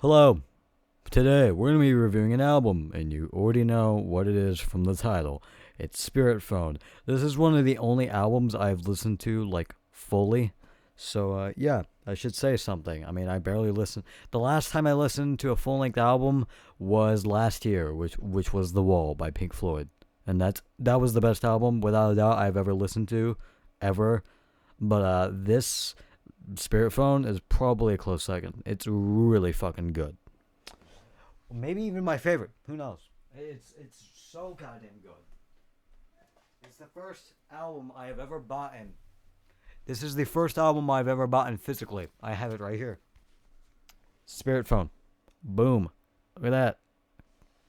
Hello. Today we're going to be reviewing an album, and you already know what it is from the title. It's Spirit Phone. This is one of the only albums I've listened to, like, fully. So, yeah, I should say something. I mean, I barely listen. The last time I listened to a full-length album was last year, which was The Wall by Pink Floyd. And that was the best album, without a doubt, I've ever listened to, ever. But this Spirit Phone is probably a close second. It's really fucking good. Maybe even my favorite. Who knows? It's so goddamn good. It's the first album I have ever bought in. This is the first album I've ever bought in physically. I have it right here. Spirit Phone. Boom. Look at that.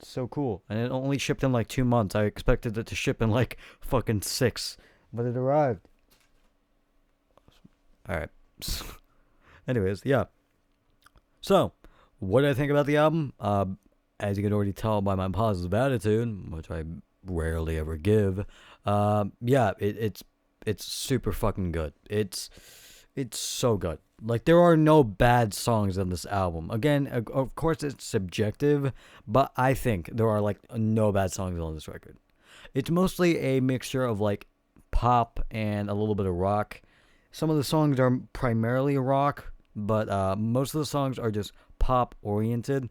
So cool. And it only shipped in like 2 months. I expected it to ship in like fucking 6. But it arrived. Alright. Anyways, yeah. So, what did I think about the album? As you can already tell by my positive attitude, which I rarely ever give, yeah, it's super fucking good. It's so good. Like, there are no bad songs on this album. Again, of course, it's subjective, but I think there are like no bad songs on this record. It's mostly a mixture of like pop and a little bit of rock. Some of the songs are primarily rock, but most of the songs are just pop oriented.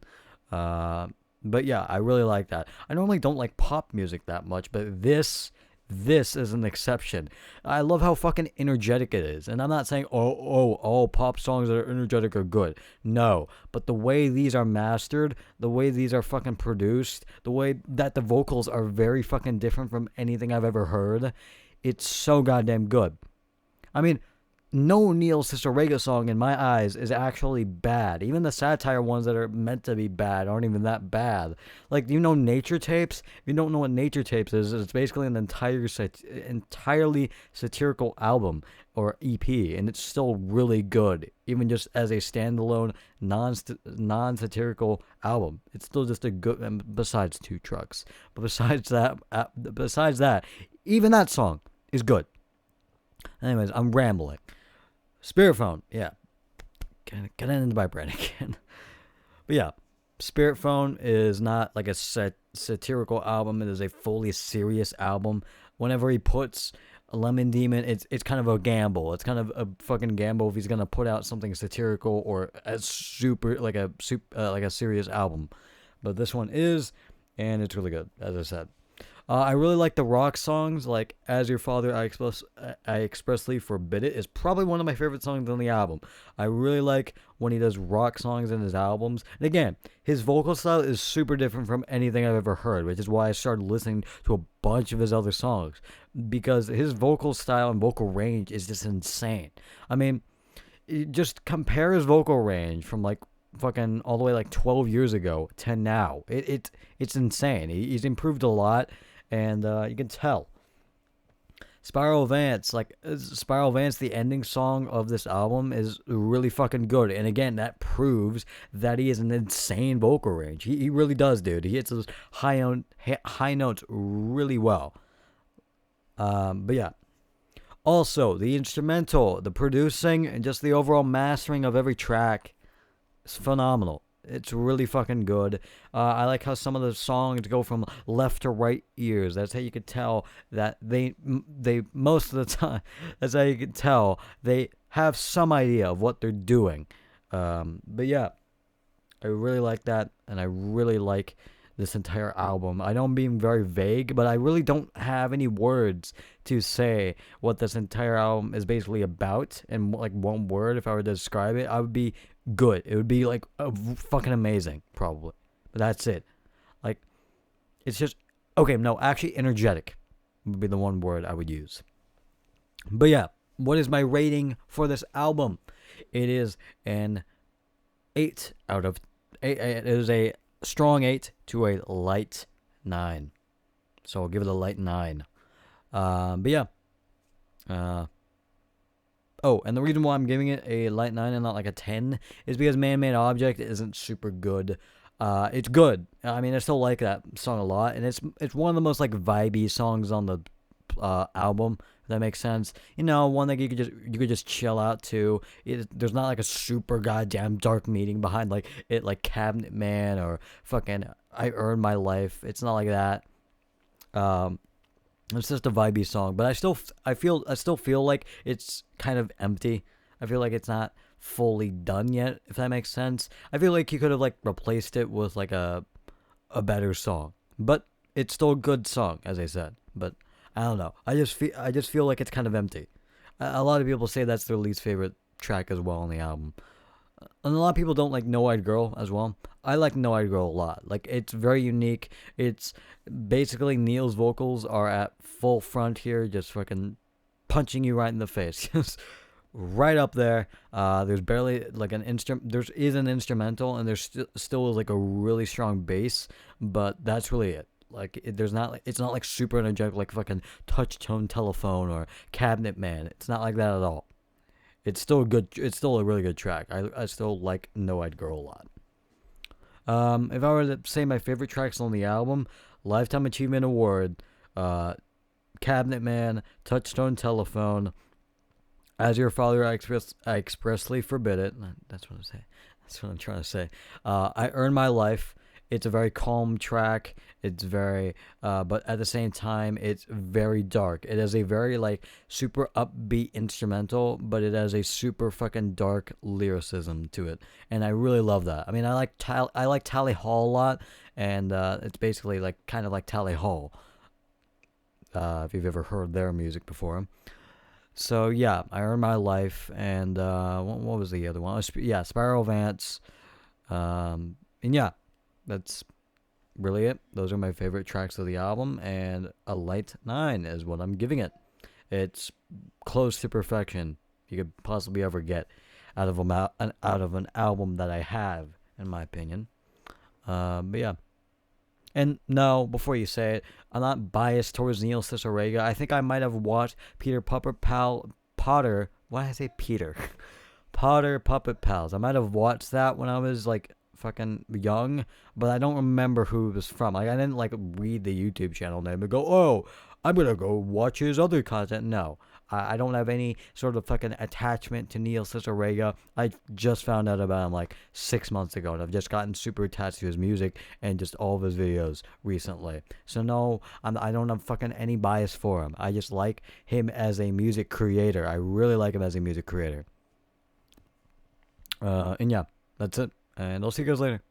But yeah, I really like that. I normally don't like pop music that much, but this is an exception. I love how fucking energetic it is. And I'm not saying all pop songs that are energetic are good. No, but the way these are mastered, the way these are fucking produced, the way that the vocals are very fucking different from anything I've ever heard, it's so goddamn good. I mean, no Neil Cicerega song in my eyes is actually bad. Even the satire ones that are meant to be bad aren't even that bad. Like, do you know Nature Tapes? If you don't know what Nature Tapes is, it's basically an entirely satirical album or EP, and it's still really good, even just as a standalone non-satirical album. It's still just a good. Besides Two Trucks, but besides that, even that song is good. Anyways, I'm rambling. Spirit Phone, yeah. Get into my brain again. But yeah, Spirit Phone is not like a satirical album. It is a fully serious album. Whenever he puts Lemon Demon, it's kind of a gamble. It's kind of a fucking gamble if he's gonna put out something satirical or a like a serious album. But this one is, and it's really good, as I said. I really like the rock songs, like "As Your Father, I Expressly Forbid It" is probably one of my favorite songs on the album. I really like when he does rock songs in his albums. And again, his vocal style is super different from anything I've ever heard, which is why I started listening to a bunch of his other songs, because his vocal style and vocal range is just insane. I mean, just compare his vocal range from like fucking all the way like 12 years ago to now. It's insane. He's improved a lot, and you can tell. Spiral Vance, the ending song of this album is really fucking good. And again, that proves that he has an insane vocal range. He really does, dude. He hits those high notes really well. But yeah. Also, the instrumental, the producing, and just the overall mastering of every track is phenomenal. It's really fucking good. I like how some of the songs go from left to right ears. That's how you could tell that they most of the time. That's how you can tell they have some idea of what they're doing. But yeah, I really like that, and I really like this entire album. I know I'm being very vague, but I really don't have any words to say what this entire album is basically about in like one word. If I were to describe it, I would be good. It would be like fucking amazing, probably. But that's it. Like, it's just okay. No, actually, energetic would be the one word I would use. But yeah, what is my rating for this album? It is an 8 out of 8. It is a strong 8 to a light 9. So I'll give it a light 9. But yeah. Oh, and the reason why I'm giving it a light 9 and not like a 10 is because Man Made Object isn't super good. It's good. I mean, I still like that song a lot, and it's one of the most like vibey songs on the album. that makes sense. You know, one that you could just chill out to. There's not like a super goddamn dark meaning behind like it, like Cabinet Man or fucking I Earned My Life. It's not like that. Um, it's just a vibey song, but I still feel like it's kind of empty. I feel like it's not fully done yet, if that makes sense. I feel like you could have like replaced it with like a better song, but it's still a good song, as I said. But I don't know. I just feel like it's kind of empty. A lot of people say that's their least favorite track as well on the album. And a lot of people don't like No Eyed Girl as well. I like No Eyed Girl a lot. Like, it's very unique. It's basically Neil's vocals are at full front here, just fucking punching you right in the face. Just right up there. There's barely like an instrument. There is an instrumental, and there's still like a really strong bass, but that's really it. Like, there's not like it's not like super energetic like fucking Touch Tone Telephone or Cabinet Man. It's not like that at all. It's still a good. It's still a really good track. I still like No Eyed Girl a lot. If I were to say my favorite tracks on the album, Lifetime Achievement Award, uh, Cabinet Man, Touchstone Telephone, As Your Father, I expressly forbid it. That's what I'm saying. That's what I'm trying to say. I Earn My Life. It's a very calm track. It's very, but at the same time, it's very dark. It has a very like super upbeat instrumental, but it has a super fucking dark lyricism to it, and I really love that. I mean, I like Tally Hall a lot, and it's basically like kind of like Tally Hall. If you've ever heard their music before. So yeah, I Earned My Life, and what was the other one? Yeah, Spiral Vance, and yeah, that's really it. Those are my favorite tracks of the album, and a light 9 is what I'm giving it. It's close to perfection you could possibly ever get out of an album that I have, in my opinion. But yeah. And no, before you say it, I'm not biased towards Neil Cicerega. I think I might have watched Potter. Why did I say Peter? Potter Puppet Pals. I might have watched that when I was like fucking young, but I don't remember who it was from. Like, I didn't like read the YouTube channel name and go, oh, I'm gonna go watch his other content. No, I don't have any sort of fucking attachment to Neil Cicerega. I just found out about him like 6 months ago, and I've just gotten super attached to his music and just all of his videos recently. So no, I don't have fucking any bias for him. I just like him as a music creator. I really like him as a music creator. And yeah, that's it. And I'll see you guys later.